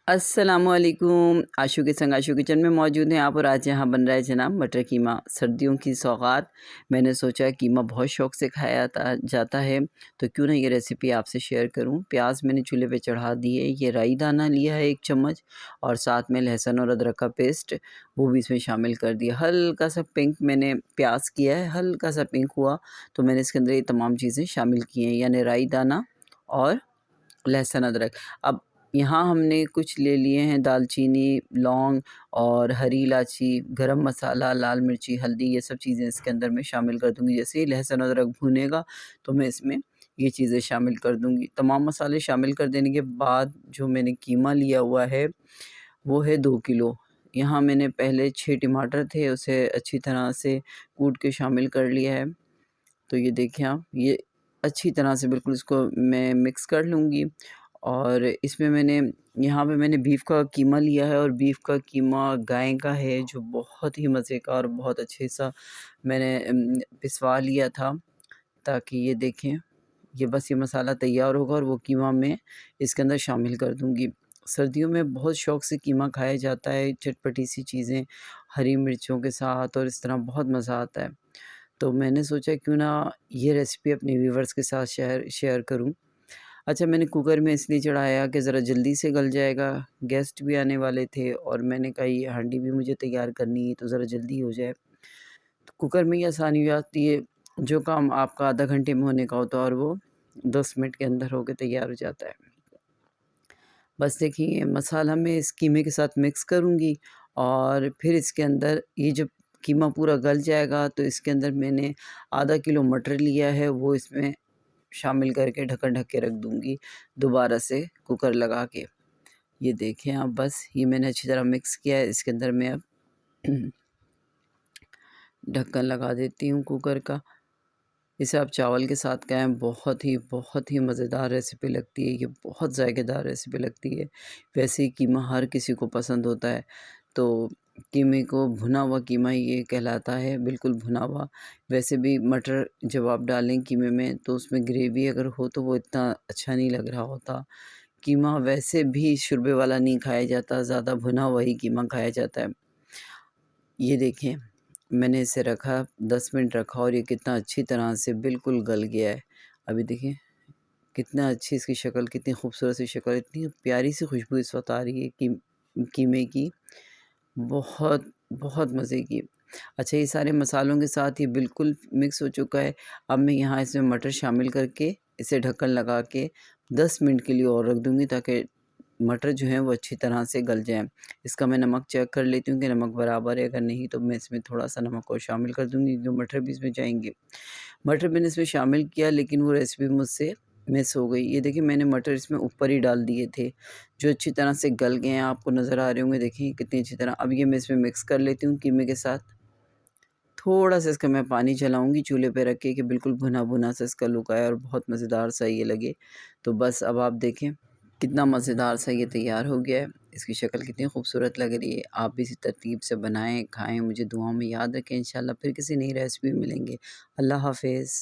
अस्सलामु अलैकुम। आशू के संग आशू किचन में मौजूद हैं आप, और आज यहाँ बन रहा है जनाब मटर कीमा। सर्दियों की सौगात। मैंने सोचा कीमा बहुत शौक़ से खाया जाता है, तो क्यों ना ये रेसिपी आपसे शेयर करूँ। प्याज मैंने चूल्हे पे चढ़ा दिए। ये राई दाना लिया है 1 चम्मच, और साथ में लहसुन और अदरक का पेस्ट वो भी इसमें शामिल कर दिया। हल्का सा पिंक मैंने प्याज किया है, हल्का सा पिंक हुआ तो मैंने इसके अंदर ये तमाम चीज़ें शामिल की हैं, यानी राई दाना और लहसुन अदरक। अब यहाँ हमने कुछ ले लिए हैं दालचीनी, लौंग और हरी इलायची, गरम मसाला, लाल मिर्ची, हल्दी, ये सब चीज़ें इसके अंदर मैं शामिल कर दूँगी। जैसे ही लहसुन अदरक भुनेगा तो मैं इसमें ये चीज़ें शामिल कर दूँगी। तमाम मसाले शामिल कर देने के बाद जो मैंने कीमा लिया हुआ है वो है 2 किलो। यहाँ मैंने पहले 6 टमाटर थे, उसे अच्छी तरह से कूट के शामिल कर लिया है। तो ये देखें आप, ये अच्छी तरह से बिल्कुल इसको मैं मिक्स कर लूँगी। और इसमें यहाँ पे मैंने बीफ का कीमा लिया है, और बीफ का कीमा गाय का है जो बहुत ही मज़े का और बहुत अच्छे सा मैंने पिसवा लिया था। ताकि ये देखें, ये बस ये मसाला तैयार होगा और वो कीमा मैं इसके अंदर शामिल कर दूँगी। सर्दियों में बहुत शौक़ से कीमा खाया जाता है, चटपटी सी चीज़ें हरी मिर्चों के साथ, और इस तरह बहुत मज़ा आता है। तो मैंने सोचा क्यों ना ये रेसिपी अपने व्यूवर्स के साथ शेयर करूं। अच्छा, मैंने कुकर में इसलिए चढ़ाया कि ज़रा जल्दी से गल जाएगा, गेस्ट भी आने वाले थे और मैंने कहा ये हांडी भी मुझे तैयार करनी है तो ज़रा जल्दी हो जाए। तो कुकर में ही आसानी हो जाती है, जो काम आपका आधा घंटे में होने का होता है और वो 10 मिनट के अंदर होकर तैयार हो जाता है। बस देखिए, मसाला मैं इस कीमे के साथ मिक्स करूँगी, और फिर इसके अंदर ये जब कीमा पूरा गल जाएगा तो इसके अंदर मैंने आधा किलो मटर लिया है, वो इसमें शामिल करके ढक्कन ढक के रख दूँगी दोबारा से कुकर लगा के। ये देखें आप, बस ये मैंने अच्छी तरह मिक्स किया है। इसके अंदर मैं अब ढक्कन लगा देती हूँ कुकर का। इसे आप चावल के साथ खाएँ, बहुत ही मज़ेदार रेसिपी लगती है। ये बहुत ज़ायकेदार रेसिपी लगती है। वैसे ही कीमा हर किसी को पसंद होता है, तो कीमे को भुना हुआ कीमा ये कहलाता है, बिल्कुल भुना हुआ। वैसे भी मटर जब आप डालें कीमे में तो उसमें ग्रेवी अगर हो तो वो इतना अच्छा नहीं लग रहा होता। कीमा वैसे भी शुरबे वाला नहीं खाया जाता, ज़्यादा भुना हुआ ही कीमा खाया जाता है। ये देखें, मैंने इसे रखा 10 मिनट रखा, और ये कितना अच्छी तरह से बिल्कुल गल गया है। अभी देखिए कितना अच्छी इसकी शक्ल, कितनी खूबसूरत सी शक्ल, इतनी प्यारी सी खुशबू इस वक्त आ रही है कीमे की, बहुत मज़े की। अच्छा, ये सारे मसालों के साथ ये बिल्कुल मिक्स हो चुका है। अब मैं यहाँ इसमें मटर शामिल करके इसे ढक्कन लगा के 10 मिनट के लिए और रख दूँगी, ताकि मटर जो हैं वो अच्छी तरह से गल जाएँ। इसका मैं नमक चेक कर लेती हूँ कि नमक बराबर है, अगर नहीं तो मैं इसमें थोड़ा-सा नमक और शामिल कर दूँगी, जो मटर भी इसमें जाएँगे। मटर मैंने इसमें शामिल किया, लेकिन वो रेसिपी मुझसे मिस हो गई। ये देखिए, मैंने मटर इसमें ऊपर ही डाल दिए थे, जो अच्छी तरह से गल गए हैं, आपको नज़र आ रहे होंगे। देखिए कितनी अच्छी तरह। अब ये मैं इसमें मिक्स कर लेती हूँ कीमे के साथ। थोड़ा-सा इसका मैं पानी चलाऊँगी चूल्हे पे रख के कि बिल्कुल भुना-भुना सा इसका लुक आए और बहुत मज़ेदार सा ये लगे। तो बस अब आप देखें कितना मज़ेदार सा ये तैयार हो गया है। इसकी शक्ल कितनी खूबसूरत लग रही है। आप भी इसी तरतीब से बनाएँ, खाएँ, मुझे दुआओं में याद रखें। इंशाल्लाह फिर किसी नई रेसिपी में मिलेंगे। अल्लाह हाफ़िज़।